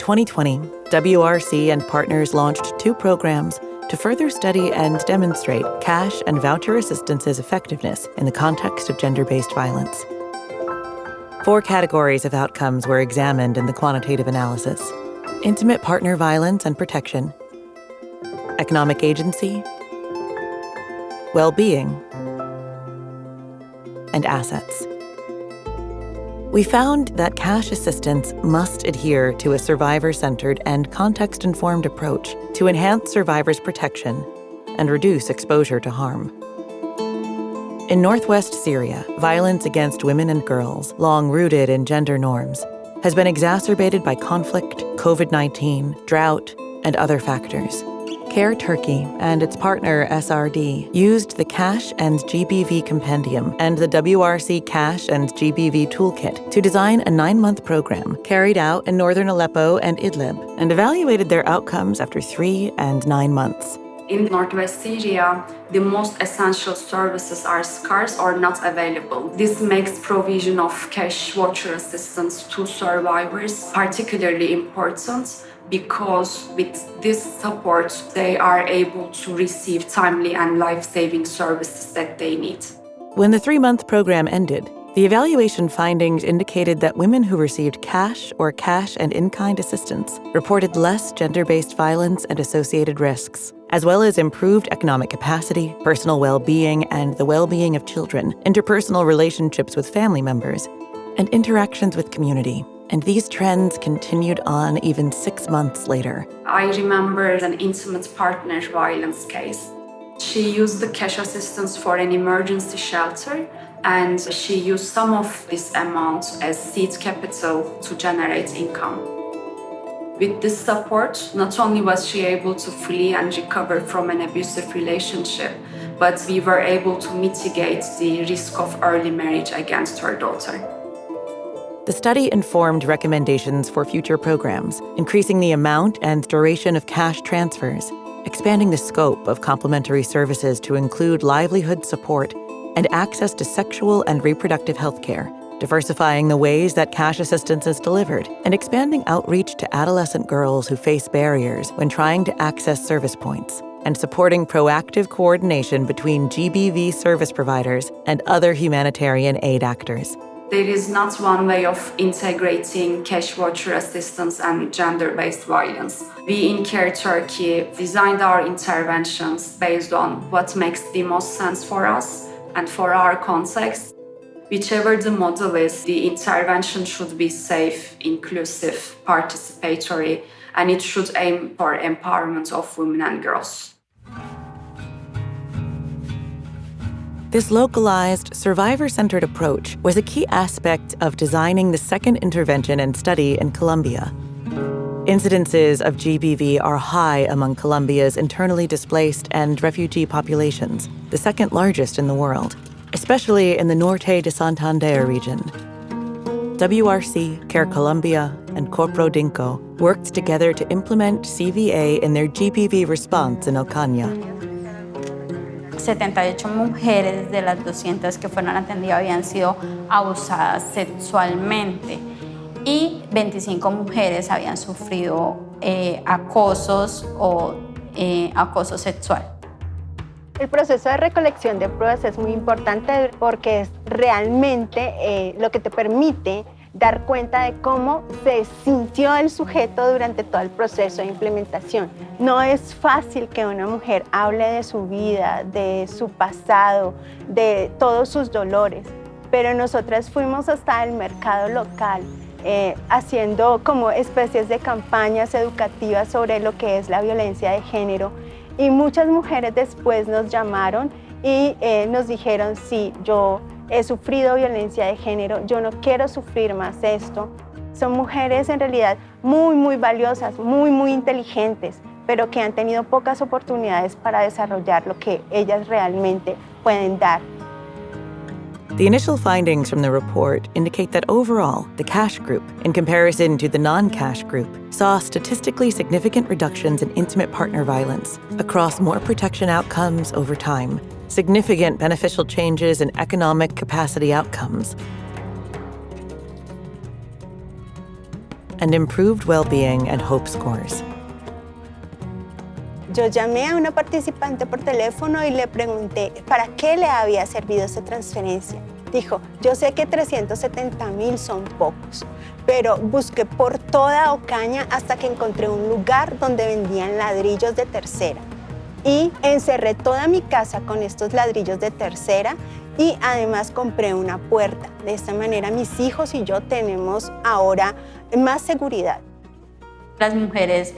2020, WRC and partners launched 2 programs to further study and demonstrate cash and voucher assistance's effectiveness in the context of gender-based violence. 4 categories of outcomes were examined in the quantitative analysis: intimate partner violence and protection, economic agency, well-being, and assets. We found that cash assistance must adhere to a survivor-centered and context-informed approach to enhance survivors' protection and reduce exposure to harm. In Northwest Syria, violence against women and girls, long rooted in gender norms, has been exacerbated by conflict, COVID-19, drought, and other factors. CARE Turkey and its partner SRD used the Cash and GBV Compendium and the WRC Cash and GBV Toolkit to design a 9-month program carried out in northern Aleppo and Idlib and evaluated their outcomes after 3 and 9 months. In Northwest Syria, the most essential services are scarce or not available. This makes provision of cash voucher assistance to survivors particularly important, because with this support, they are able to receive timely and life-saving services that they need. When the 3-month program ended, the evaluation findings indicated that women who received cash or cash and in-kind assistance reported less gender-based violence and associated risks, as well as improved economic capacity, personal well-being, and the well-being of children, interpersonal relationships with family members, and interactions with community. And these trends continued on even 6 months later. I remember an intimate partner violence case. She used the cash assistance for an emergency shelter, and she used some of this amount as seed capital to generate income. With this support, not only was she able to flee and recover from an abusive relationship, but we were able to mitigate the risk of early marriage against her daughter. The study informed recommendations for future programs, increasing the amount and duration of cash transfers, expanding the scope of complementary services to include livelihood support and access to sexual and reproductive health care, diversifying the ways that cash assistance is delivered, and expanding outreach to adolescent girls who face barriers when trying to access service points, and supporting proactive coordination between GBV service providers and other humanitarian aid actors. There is not one way of integrating cash voucher assistance and gender-based violence. We in CARE Turkey designed our interventions based on what makes the most sense for us and for our context. Whichever the model is, the intervention should be safe, inclusive, participatory, and it should aim for empowerment of women and girls. This localized, survivor-centered approach was a key aspect of designing the second intervention and study in Colombia. Incidences of GBV are high among Colombia's internally displaced and refugee populations, the second largest in the world, especially in the Norte de Santander region. WRC, CARE Colombia, and Corpro Dinco worked together to implement CVA in their GBV response in Ocaña. 78 mujeres de las 200 que fueron atendidas habían sido abusadas sexualmente y 25 mujeres habían sufrido acosos o acoso sexual. El proceso de recolección de pruebas es muy importante porque es realmente lo que te permite dar cuenta de cómo se sintió el sujeto durante todo el proceso de implementación. No es fácil que una mujer hable de su vida, de su pasado, de todos sus dolores, pero nosotras fuimos hasta el mercado local haciendo como especies de campañas educativas sobre lo que es la violencia de género, y muchas mujeres después nos llamaron y nos dijeron: sí, yo he sufrido violencia de género, yo no quiero sufrir más esto. Son mujeres en realidad muy valiosas, muy inteligentes, pero que han tenido pocas oportunidades para desarrollar lo que ellas realmente pueden dar. The initial findings from the report indicate that overall, the cash group, in comparison to the non-cash group, saw statistically significant reductions in intimate partner violence across more protection outcomes over time, significant beneficial changes in economic capacity outcomes, and improved well-being and hope scores. Yo llamé a una participante por teléfono y le pregunté para qué le había servido esta transferencia. Dijo, yo sé que 370,000 son pocos, pero busqué por toda Ocaña hasta que encontré un lugar donde vendían ladrillos de tercera. Y encerré toda mi casa con estos ladrillos de tercera y además compré una puerta. De esta manera mis hijos y yo tenemos ahora más seguridad. Las mujeres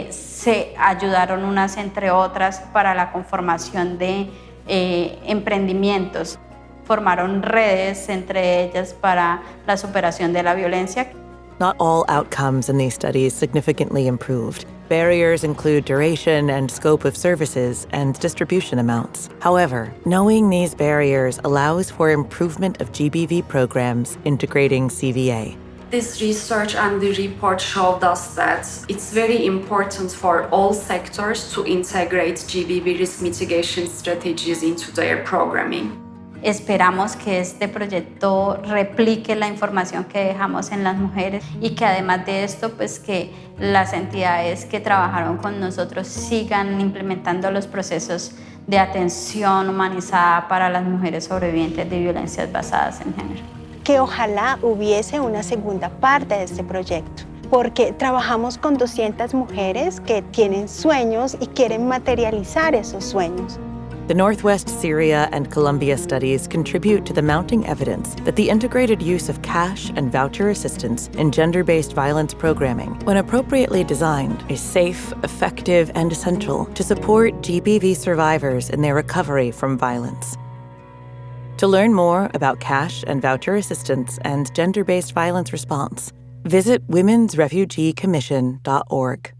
se ayudaron unas entre otras para la conformación de emprendimientos. Formaron redes entre ellas para la superación de la violencia. Not all outcomes in these studies significantly improved. Barriers include duration and scope of services and distribution amounts. However, knowing these barriers allows for improvement of GBV programs integrating CVA. This research and the report showed us that it's very important for all sectors to integrate GBV risk mitigation strategies into their programming. Esperamos que este proyecto replique la información que dejamos en las mujeres y que además de esto, pues que las entidades que trabajaron con nosotros sigan implementando los procesos de atención humanizada para las mujeres sobrevivientes de violencias basadas en género. Que ojalá hubiese una segunda parte de este proyecto, porque trabajamos con 200 mujeres que tienen sueños y quieren materializar esos sueños. The Northwest Syria and Colombia studies contribute to the mounting evidence that the integrated use of cash and voucher assistance in gender-based violence programming, when appropriately designed, is safe, effective, and essential to support GBV survivors in their recovery from violence. To learn more about cash and voucher assistance and gender-based violence response, visit womensrefugeecommission.org.